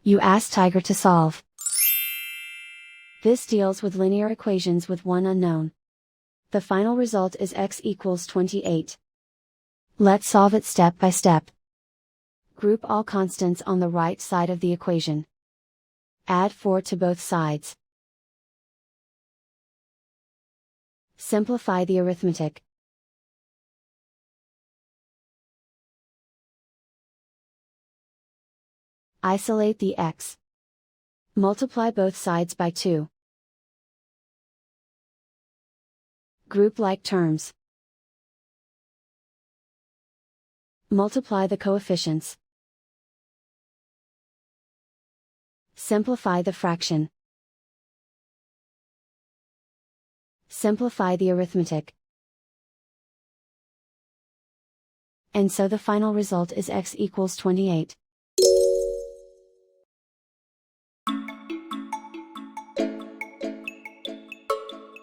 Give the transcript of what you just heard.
You ask Tiger to solve. This deals with linear equations with one unknown. The final result is x equals 28. Let's solve it step by step. Group all constants on the right side of the equation. Add 4 to both sides. Simplify the arithmetic. Isolate the x. Multiply both sides by 2. Group like terms. Multiply the coefficients. Simplify the fraction. Simplify the arithmetic. And so the final result is x equals 28.